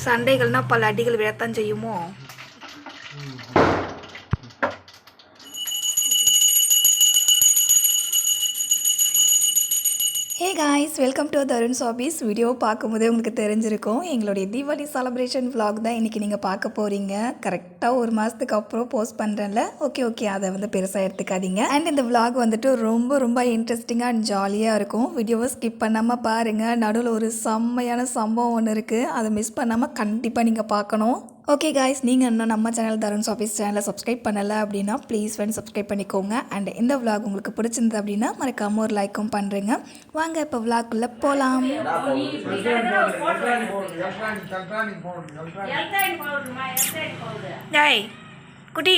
சண்டைகள்னால் பல அடிகள் விழத்தான் செய்யுமோ? Hey guys, welcome to Tarun's hobbies. Video பார்க்கும்போதே உங்களுக்கு தெரிஞ்சிருக்கும், எங்களுடைய தீபாவளி செலிப்ரேஷன் vlog தான் இன்றைக்கி நீங்கள் பார்க்க போகிறீங்க. கரெக்டாக ஒரு மாதத்துக்கு அப்புறம் போஸ்ட் பண்ணுறேன்ல, ஓகே அதை வந்து பெருசாக எடுத்துக்காதீங்க. அண்ட் இந்த vlog வந்துட்டு ரொம்ப இன்ட்ரெஸ்டிங்காக அண்ட் ஜாலியாக இருக்கும். வீடியோவை ஸ்கிப் பண்ணாமல் பாருங்கள். நடுவில் ஒரு செம்மையான சம்பவம் ஒன்று இருக்குது, அதை மிஸ் பண்ணாமல் கண்டிப்பாக நீங்கள் பார்க்கணும். ஓகே காய்ஸ், நீங்கள் இன்னும் நம்ம சேனல் தருண்ஸ் ஆஃபீஸ் சேனலை சப்ஸ்கிரைப் பண்ணலை அப்படின்னா ப்ளீஸ் வந்து சப்ஸ்கிரைப் பண்ணிக்கோங்க. அண்ட் இந்த vlog உங்களுக்கு பிடிச்சிருந்தது அப்படின்னா மறக்காமல் ஒரு லைக்கும் பண்ணுறேங்க. வாங்க இப்போ vlogக்குள்ளே போகலாம். டேய் குட்டி,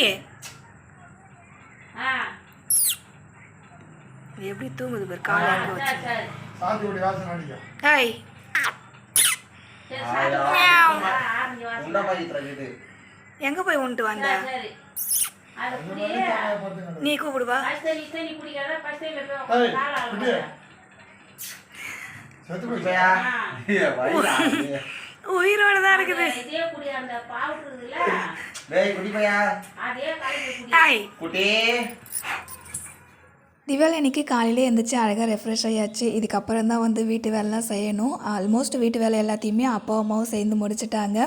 எப்படி தூங்குது பேர் காலையில் வச்சு. டேய் எங்க போய் உண்டு வந்த? நீ கூப்பிடுவா. உயிரோட தான் இருக்குது. தீபாவளி அன்றைக்கி காலையில் எழுந்திரிச்சு அழகாக ரெஃப்ரெஷ் ஆகியாச்சு. இதுக்கப்புறம் தான் வந்து வீட்டு வேலைலாம் செய்யணும். ஆல்மோஸ்ட் வீட்டு வேலை எல்லாத்தையுமே அப்பா அம்மாவும் சேர்ந்து முடிச்சுட்டாங்க.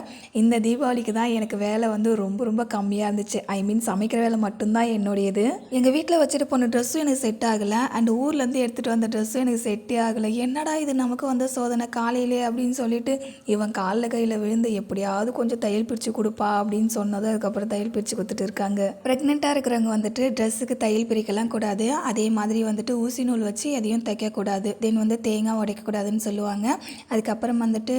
இந்த தீபாவளிக்கு தான் எனக்கு வேலை வந்து ரொம்ப கம்மியாக இருந்துச்சு. ஐ மீன் சமைக்கிற வேலை மட்டும்தான் என்னுடையது. எங்கள் வீட்டில் வச்சுட்டு போன ட்ரெஸ்ஸும் எனக்கு செட் ஆகலை, அண்ட் ஊர்லேருந்து எடுத்துகிட்டு வந்த ட்ரெஸ்ஸும் எனக்கு செட்டே ஆகலை. என்னடா இது நமக்கு வந்து சோதனை காலையிலே அப்படின்னு சொல்லிட்டு இவன் காலில் கையில் விழுந்து எப்படியாவது கொஞ்சம் தையல் பிரித்து கொடுப்பா அப்படின்னு சொன்னதும் அதுக்கப்புறம் தையல் பிரித்து கொடுத்துட்டு இருக்காங்க. ப்ரெக்னெண்ட்டாக இருக்கிறவங்க வந்துட்டு ட்ரெஸ்ஸுக்கு தையல் பிரிக்கலாம் கூடாது, அதே மாதிரி வந்துட்டு ஊசி நூல் வச்சு எதையும் தைக்கக்கூடாது, தென் வந்து தேங்காய் உடைக்கக்கூடாதுன்னு சொல்லுவாங்க. அதுக்கப்புறம் வந்துட்டு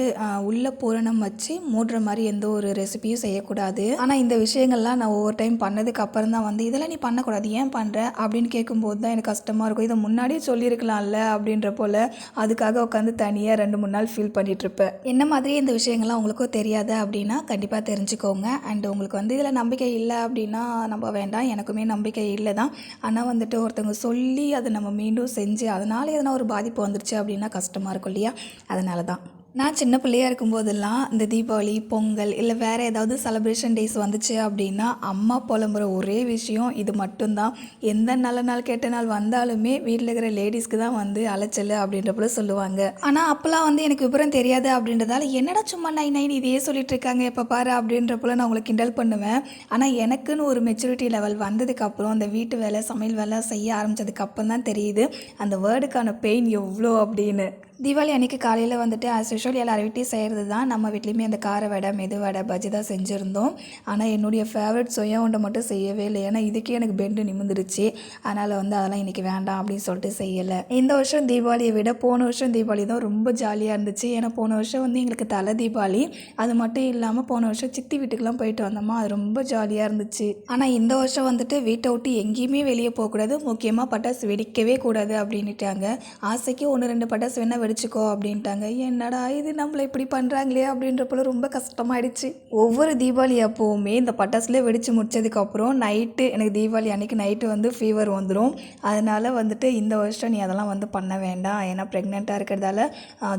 உள்ள பூரணம் வச்சு மூடுற மாதிரி எந்த ஒரு ரெசிபியும் செய்யக்கூடாது. ஆனால் இந்த விஷயங்கள்லாம் நான் ஒவ்வொரு டைம் பண்ணதுக்கு அப்புறம் தான் வந்து இதெல்லாம் நீ பண்ணக்கூடாது, ஏன் பண்ணுற அப்படின்னு கேட்கும்போது தான் எனக்கு கஷ்டமாக இருக்கும். இதை முன்னாடியே சொல்லியிருக்கலாம்ல அப்படின்ற போல் அதுக்காக உட்காந்து தனியாக 2-3 நாள் ஃபீல் பண்ணிகிட்ருப்பேன். என்ன மாதிரி இந்த விஷயங்கள்லாம் உங்களுக்கும் தெரியாது அப்படின்னா கண்டிப்பாக தெரிஞ்சுக்கோங்க. அண்ட் உங்களுக்கு வந்து இதில் நம்பிக்கை இல்லை அப்படின்னா நம்ப வேண்டாம், எனக்குமே நம்பிக்கை இல்லை தான். ஆனால் வந்துட்டு ஒருத்தவங்க சொல்லி அதை நம்ம மீண்டும் செஞ்சு அதனால் எதனா ஒரு பாதிப்பு வந்துருச்சு அப்படின்னா கஷ்டமாக இருக்கும் இல்லையா? அதனால தான் நான் சின்ன பிள்ளையாக இருக்கும்போதெல்லாம் இந்த தீபாவளி, பொங்கல் இல்லை வேறு ஏதாவது செலிப்ரேஷன் டேஸ் வந்துச்சு அப்படின்னா அம்மா புலம்புற ஒரே விஷயம் இது மட்டும்தான். எந்த நல்ல நாள் கெட்ட நாள் வந்தாலுமே வீட்டில் இருக்கிற லேடிஸ்க்கு தான் வந்து அலைச்சல் அப்படின்ற போல சொல்லுவாங்க. ஆனால் அப்போல்லாம் வந்து எனக்கு விவரம் தெரியாது அப்படின்றதால என்னடா சும்மா நைன் இதையே சொல்லிட்டு இருக்காங்க எப்போ பாரு அப்படின்ற போல நான் உங்களை கிண்டல் பண்ணுவேன். ஆனால் எனக்குன்னு ஒரு மெச்சூரிட்டி லெவல் வந்ததுக்கப்புறம் அந்த வீட்டு வேலை சமையல் வேலை செய்ய ஆரம்பித்ததுக்கப்புறம் தான் தெரியுது அந்த வேர்டுக்கான பெயின் எவ்வளோ அப்படின்னு. தீபாவளி அன்றைக்கி காலையில் வந்துட்டு ஆஸ் யூஷுவல் எல்லார் வீட்டையும் செய்கிறது தான். நம்ம வீட்லேயுமே அந்த கார வடை, மெது வடை, பஜ்ஜி தான் செஞ்சுருந்தோம். ஆனால் என்னுடைய ஃபேவரட் சொயா உண்டை மட்டும் செய்யவே இல்லை. ஏன்னா இதுக்கே எனக்கு பெண்டு நிமிந்துருச்சு. அதனால் வந்து அதெல்லாம் இன்றைக்கி வேண்டாம் அப்படின்னு சொல்லிட்டு செய்யலை. இந்த வருஷம் தீபாவளியை விட போன வருஷம் தீபாவளி தான் ரொம்ப ஜாலியாக இருந்துச்சு. ஏன்னா போன வருஷம் வந்து எங்களுக்கு தலை தீபாவளி, அது மட்டும் இல்லாமல் போன வருஷம் சித்தி வீட்டுக்கெலாம் போயிட்டு வந்தோமா, அது ரொம்ப ஜாலியாக இருந்துச்சு. ஆனால் இந்த வருஷம் வந்துட்டு வீட்டை விட்டு எங்கேயுமே வெளியே போகக்கூடாது, முக்கியமாக பட்டாசு வெடிக்கவே கூடாது அப்படின்ட்டாங்க. ஆசைக்கு 1-2 பட்டாசு வேணால் வெடிச்சுக்கோ அப்படின்ட்டாங்க. என்னடா இது நம்மளை இப்படி பண்ணுறாங்களே அப்படின்ற போல ரொம்ப கஷ்டமாயிடுச்சு. ஒவ்வொரு தீபாவளி அப்போவுமே இந்த பட்டாசுலேயே வெடித்து முடிச்சதுக்கப்புறம் நைட்டு எனக்கு தீபாவளி அன்றைக்கி நைட்டு வந்து ஃபீவர் வந்துடும். அதனால் வந்துட்டு இந்த வருஷம் நீ அதெல்லாம் வந்து பண்ண வேண்டாம், ஏன்னா ப்ரெக்னெண்ட்டாக இருக்கிறதால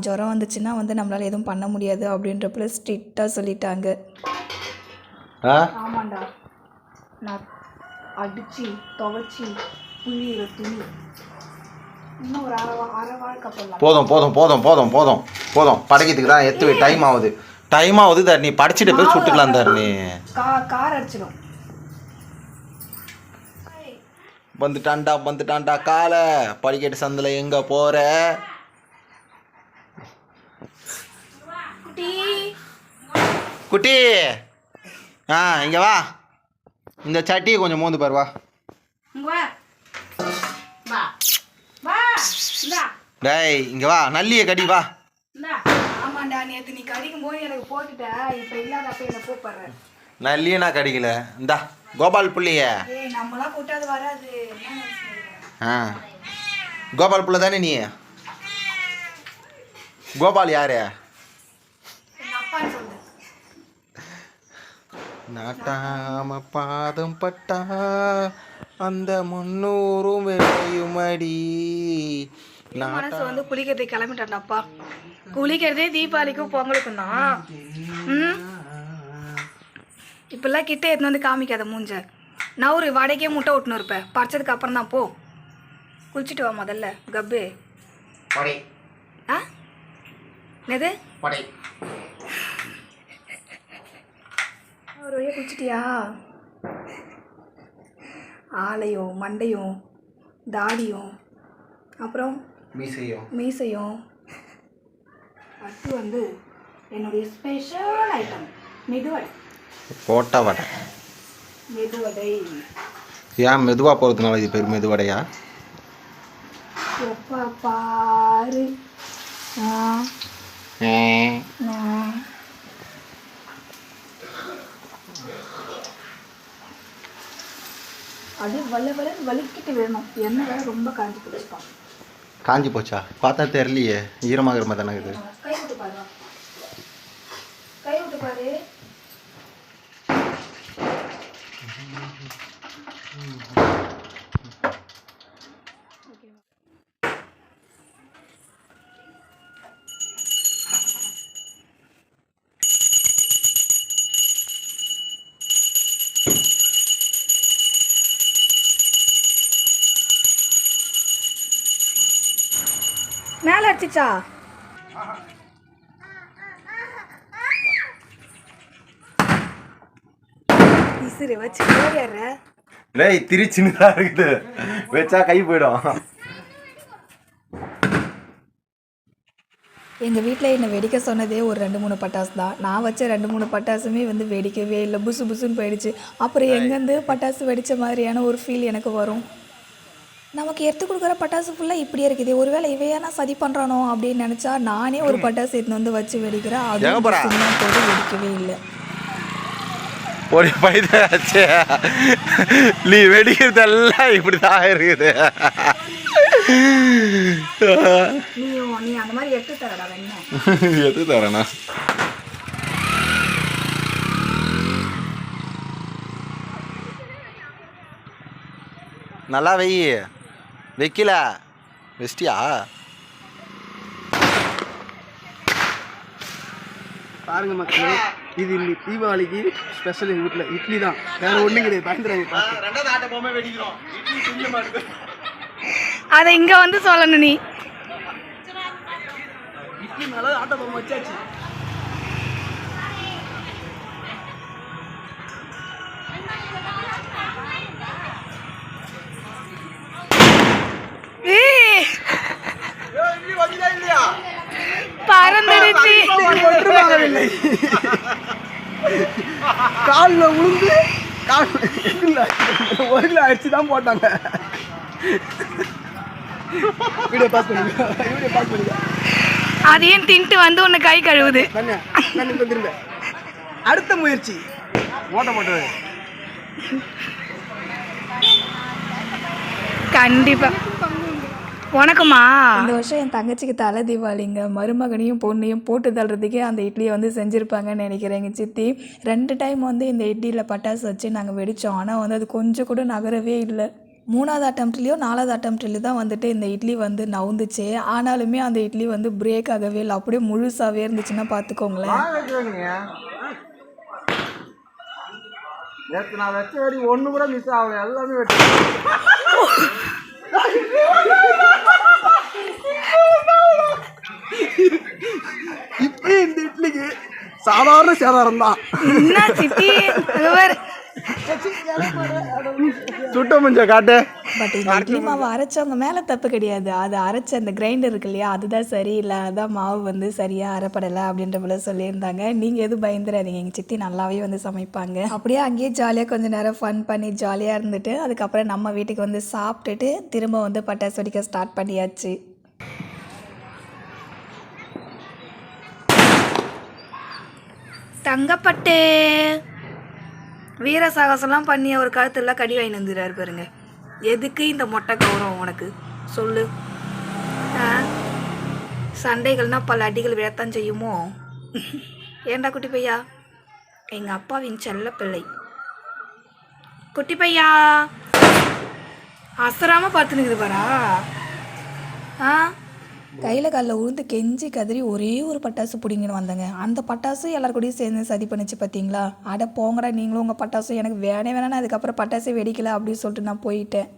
ஜுரம் வந்துச்சுன்னா வந்து நம்மளால் எதுவும் பண்ண முடியாது அப்படின்ற போல ஸ்ட்ரிக்டாக சொல்லிட்டாங்க. ஆமாண்டா, நான் அடித்து துவைச்சி புளியிற துணி இன்னும் ஒரு அரை போதும் படைக்கிறதுக்கு தான் எத்து டைம் ஆகுது தர். நீ படிச்சுட்டு போய் சுட்டுக்கலாம் தர். நீ கார் அடிச்சிடும். வந்துட்டான்டா கால படிக்கட்டு சந்தில் எங்க போற குட்டி? இங்க வா, இந்த சட்டியை கொஞ்சம் மோந்து பாரு. டேய் இங்க வா, நல்லிய கடி வா. ஆமாண்டா, நேத்து நீ கடிக்கும் போது எனக்கு போட்டுட்ட, இப்ப இல்லாதப்ப என்ன கூப்பிடுற. நல்லிய நான் கடிக்கல. இந்தா கோபால் புள்ளிய. நம்மளாம் கூட்டாது வராது. கோபால் புள்ள தானே நீ? கோபால் யாரு? நாட்டாம பாதம் பட்டா அந்த 300 விளையுமடி. மனசு வந்து குளிக்கிறதுக்கு கிளம்பிட்டான்டாப்பா. குளிக்கிறதே தீபாவளிக்கும் பொங்கலுக்கும் தான். இப்பெல்லாம் கிட்ட எடுத்து வந்து காமிக்காத மூஞ்ச. நான் ஒரு வடைக்கே முட்டை விட்டுன்னு இருப்பேன். பறிச்சதுக்கு அப்புறம் தான் போ. குளிச்சுட்டு வா முதல்ல கப்பு. ஆ என்னது ஒரு வழியாக குளிச்சிட்டியா? ஆலையும் மண்டையும் தாடியும் அப்புறம் மீசையும் அது வந்து என்னுடைய ஸ்பெஷல் ஐட்டம் மெதுவடை. போட்டா வடை. மெதுவடை ஏன் மெதுவாக போகிறதுனால இது பேர் மெதுவடையா? எப்போ பாரு அது வலிக்கிட்டு வேணும். எண்ணெய் வேற ரொம்ப காஞ்சி போச்சுப்பான். காஞ்சி போச்சா? பார்த்தா தெரியலையே, ஈரமாகிற மாதிரி தானே இது. கை விட்டு பாரு, கை விட்டு பாரு. மேலே அடிச்சிச்சா? விசிறு வச்சு ஓடிடுற. டேய் திரி சின்னதாக இருக்குது, வச்சா கை போயிடும். எங்கள் வீட்டில் என்னை வெடிக்க சொன்னதே ஒரு 2-3 பட்டாசு தான். நான் வச்ச 2-3 பட்டாசுமே வந்து வெடிக்கவே இல்லை, புசு புசுன்னு போயிடுச்சு. அப்புறம் எங்கேருந்து பட்டாசு வெடித்த மாதிரியான ஒரு ஃபீல் எனக்கு வரும். நமக்கு எடுத்து கொடுக்குற பட்டாசு ஃபுல்லாக இப்படியே இருக்குது. ஒருவேளை இவையானா சதி பண்ணுறானோ அப்படின்னு நினச்சா நானே ஒரு பட்டாசு எடுத்துன்னு வந்து வச்சு வெடிக்கிறேன். அதுவும் போது வெடிக்கவே இல்லை. ஒரு பைதாச்சு நீ வெடிக்கிறதெல்லாம் இப்படி தான் இருக்குது. நீ அந்த மாதிரி எடுத்து தரடா வேணும். எடுத்து தரேண்ணா. நல்லா வெய். வைக்கல வெஸ்டியா? பாருங்க மக்களே, இது இன்னைக்கு தீபாவளிக்கு ஸ்பெஷல். எங்கள் வீட்டில் இட்லி தான், வேற ஒன்றும் கிடையாது. பயந்துறாங்க. அதை இங்கே வந்து சொல்லணும். நீ இட்லி மேலே ஆட்ட பொம்மை வச்சாச்சு. பறந்துடுச்சு. காலில் உளுந்து ஒரு கிலோ அடிச்சு தான் போட்டாங்க. வீடியோ பாஸ் பண்ணுங்க. அதையும் தின்ட்டு வந்து உன்னை கை கழுவுது. திரும்ப அடுத்த முயற்சி ஓட்ட போட்டது. கண்டிப்பா உனக்குமா? இந்த வருஷம் என் தங்கச்சிக்கு தலை தீபாவளிங்க. மருமகனையும் பொண்ணையும் போட்டு தள்ளுறதுக்கே அந்த இட்லியை வந்து செஞ்சுருப்பாங்கன்னு நினைக்கிறேன் எங்கள் சித்தி. 2 டைம் வந்து இந்த இட்லியில் பட்டாசு வச்சு நாங்கள் வெடித்தோம். ஆனால் வந்து அது கொஞ்சம் கூட நகரவே இல்லை. 3வது அட்டம்ப்ட்லேயோ 4வது அட்டம்ப்ட்லேயும் தான் வந்துட்டு இந்த இட்லி வந்து நவுந்துச்சு. ஆனாலுமே அந்த இட்லி வந்து பிரேக் ஆகவே இல்லை, அப்படியே முழுசாகவே இருந்துச்சுன்னா பார்த்துக்கோங்களேன். நேற்று நான் வச்ச வெடி ஒன்று கூட மிஸ் ஆகலை, எல்லாமே வெட்டி. இப்படி இந்த இட்லிக்கு சாதாரண சேதாரம் தான். சுட்ட மஞ்சள் காட்டு. பட் இந்த இட்லி மாவு அரைச்சவங்க மேலே தப்பு கிடையாது. அது அரைச்ச அந்த கிரைண்டர் இருக்கு இல்லையா, அதுதான் சரியில்லை. அதான் மாவு வந்து சரியாக அரைப்படலை அப்படின்ற போல சொல்லியிருந்தாங்க. நீங்கள் எதுவும் பயந்துடாதீங்க, எங்கள் சித்தி நல்லாவே வந்து சமைப்பாங்க. அப்படியே அங்கேயே ஜாலியாக கொஞ்சம் நேரம் ஃபன் பண்ணி ஜாலியாக இருந்துட்டு அதுக்கப்புறம் நம்ம வீட்டுக்கு வந்து சாப்பிட்டுட்டு திரும்ப வந்து பட்டாசு வெடிக்க ஸ்டார்ட் பண்ணியாச்சு. தங்கப்பட்டு வீர சாகசம்லாம் பண்ணி ஒரு கழுத்தெல்லாம் கடி வாங்கி வந்துடுறாரு பாருங்க. எதுக்கு இந்த மொட்டை கௌரவம் உனக்கு சொல்லு? சண்டைகள்னால் பல அடிகள் விழத்தான் செய்யுமோ? ஏண்டா குட்டி பையா, எங்கள் அப்பாவின் செல்ல பிள்ளை குட்டி பையா அசராமல் பார்த்துனுக்குது பாரா. கையில் காலில் உழுந்து கெஞ்சி கதறி ஒரே ஒரு பட்டாசு பிடிங்கன்னு வந்தேங்க. அந்த பட்டாசு எல்லாரு கூடயும் சேர்ந்து சதி பண்ணிச்சு பார்த்தீங்களா. அட போங்கடா நீங்களும் உங்கள் பட்டாசு, எனக்கு வேணாம் அதுக்கப்புறம் பட்டாசே வெடிக்கல அப்படின்னு சொல்லிட்டு நான் போயிட்டேன்.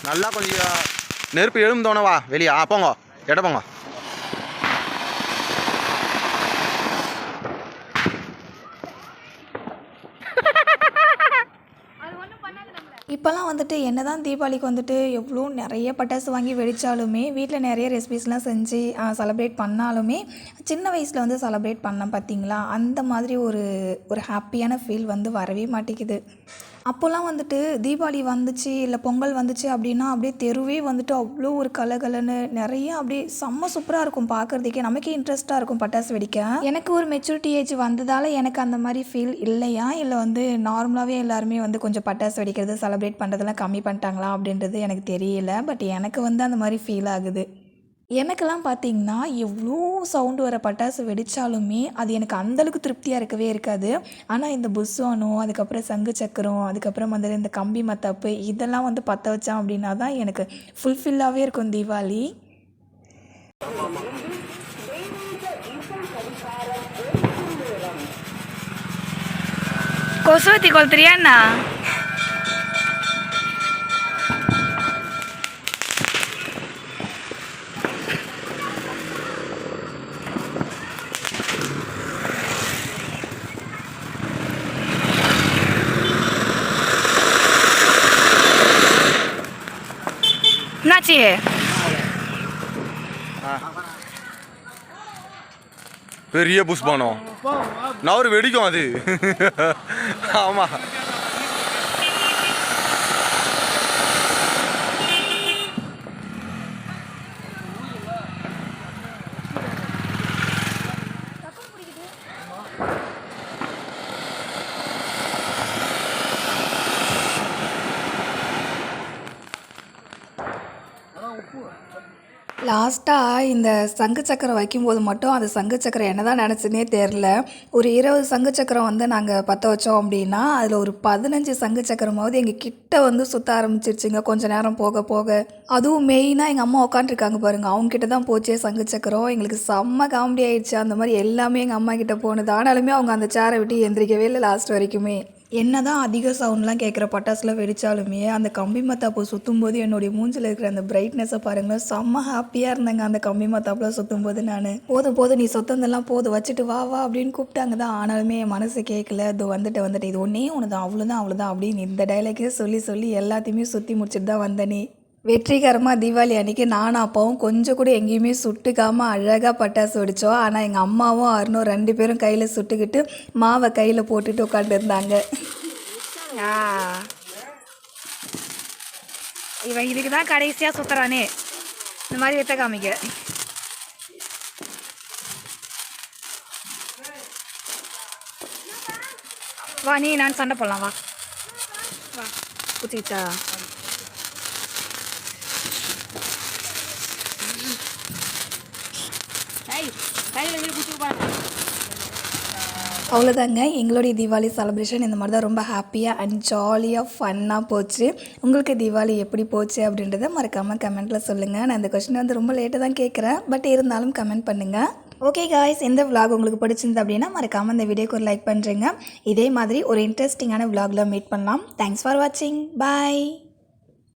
நல்லா கொஞ்சம் நெருப்பு எழுந்தோன்னே வா வெளியே. போங்க எட போங்க. இப்போல்லாம் வந்துட்டு என்ன தான் தீபாவளிக்கு வந்துட்டு எவ்வளோ நிறைய பட்டாசு வாங்கி வெடித்தாலுமே, வீட்டில் நிறைய ரெசிபீஸ்லாம் செஞ்சு செலப்ரேட் பண்ணாலுமே, சின்ன வயசில் வந்து செலப்ரேட் பண்ணேன் பார்த்தீங்களா, அந்த மாதிரி ஒரு ஹாப்பியான ஃபீல் வந்து வரவே மாட்டேங்குது. அப்போல்லாம் வந்துட்டு தீபாவளி வந்துச்சு இல்லை பொங்கல் வந்துச்சு அப்படின்னா அப்படியே தெருவே வந்துட்டு அவ்வளோ ஒரு கலகலன்னு நிறைய அப்படியே செம்ம சூப்பராக இருக்கும் பார்க்குறதுக்கே. நமக்கே இன்ட்ரெஸ்ட்டாக இருக்கும் பட்டாசு வெடிக்க. எனக்கு ஒரு மெச்சூரிட்டி ஏஜ் வந்ததால் எனக்கு அந்த மாதிரி ஃபீல் இல்லையா, இல்லை வந்து நார்மலாகவே எல்லாருமே வந்து கொஞ்சம் பட்டாசு வெடிக்கிறது செலிப்ரேட் பண்ணுறதெல்லாம் கம்மி பண்ணிட்டாங்களா அப்படின்றது எனக்கு தெரியல. பட் எனக்கு வந்து அந்த மாதிரி ஃபீல் ஆகுது. எனக்கெல்லாம் பார்த்தீங்கன்னா எவ்வளோ சவுண்டு வர பட்டாசு வெடித்தாலுமே அது எனக்கு அந்தளவுக்கு திருப்தியாக இருக்கவே இருக்காது. ஆனால் இந்த புஸ்வானம், அதுக்கப்புறம் சங்கு சக்கரம், அதுக்கப்புறம் வந்து இந்த கம்பி மத்தாப்பு இதெல்லாம் வந்து பற்ற வச்சான் அப்படின்னா தான் எனக்கு ஃபுல்ஃபில்லாகவே இருக்கும் தீபாவளி. கொசுவத்தி கொளுத்துறியாண்ணா? என்னாச்சு? பெரிய புஷ்பானம் நான் ஒரு வெடிக்கும் அது. ஆமாம் லாஸ்ட்டாக இந்த சங்கு சக்கரம் வைக்கும்போது மட்டும் அந்த சங்கு சக்கரம் என்ன தான் நினச்சுன்னே தெரில. ஒரு 20 சங்கு சக்கரம் வந்து நாங்கள் பற்ற வச்சோம் அப்படின்னா அதில் ஒரு 15 சங்கு சக்கரமாவது எங்கள் கிட்ட வந்து சுற்ற ஆரம்பிச்சிருச்சுங்க கொஞ்சம் நேரம் போக போக. அதுவும் மெயினாக எங்கள் அம்மா உட்காந்துருக்காங்க பாருங்கள், அவங்ககிட்ட தான் போச்சே சங்கு சக்கரம். எங்களுக்கு செம்ம காமெடி ஆயிடுச்சு. அந்த மாதிரி எல்லாமே எங்கள் அம்மா கிட்ட போனது. ஆனாலுமே அவங்க அந்த சேரை விட்டு எந்திரிக்கவே இல்லை லாஸ்ட் வரைக்குமே. என்ன தான் அதிக சவுண்ட்லாம் கேட்குற பட்டாசுலாம் வெடித்தாலுமே அந்த கம்பி மத்தாப்பு சுற்றும்போது என்னுடைய மூஞ்சில் இருக்கிற அந்த பிரைட்னஸை பாருங்கள், செம்ம ஹாப்பியாக இருந்தேங்க அந்த கம்பி மத்தாப்புலாம் சுற்றும்போது. நான் போதும் நீ சொத்தந்தெல்லாம் போதும் வச்சுட்டு வா அப்படின்னு கூப்பிட்டாங்க தான். ஆனாலுமே என் மனசு கேட்கல. இது வந்துட்டு இது ஒன்றே ஒன்று தான், அவ்வளோதான் அப்படின்னு இந்த டைலாக்கே சொல்லி எல்லாத்தையுமே சுற்றி முடிச்சுட்டு தான் வந்தேனே. வெற்றிகரமாக தீபாவளி அன்றைக்கி நானும் அப்பாவும் கொஞ்சம் கூட எங்கேயுமே சுட்டுக்காமல் அழகாக பட்டாசு வெடித்தோம். ஆனால் எங்கள் அம்மாவும் அருணும் 2 பேரும் கையில் சுட்டுக்கிட்டு மாவை கையில் போட்டுட்டு உட்காந்துருந்தாங்க. இவன் இதுக்கு தான் கடைசியாக சுற்றுறானே இந்த மாதிரி வெத்த காமிக்க. வா நீ நான் சண்டை போடலாம் வா குச்சிச்சா. அவ்வளோதாங்க எங்களுடைய தீபாவளி செலிப்ரேஷன் இந்த மாதிரி தான் ரொம்ப ஹாப்பியாக அண்ட் ஜாலியாக ஃபன்னாக போச்சு. உங்களுக்கு தீபாவளி எப்படி போச்சு அப்படின்றத மறக்காமல் கமெண்ட்டில் சொல்லுங்கள். நான் இந்த கொஸ்டின் வந்து ரொம்ப லேட்டாக தான் கேட்குறேன், பட் இருந்தாலும் கமெண்ட் பண்ணுங்கள். ஓகே காய்ஸ், இந்த vlog உங்களுக்கு பிடிச்சிருந்து அப்படின்னா மறக்காமல் இந்த வீடியோக்கு ஒரு லைக் பண்ணுறேங்க. இதே மாதிரி ஒரு இன்ட்ரெஸ்டிங்கான vlogல மீட் பண்ணலாம். தேங்க்ஸ் ஃபார் வாட்சிங். பாய்.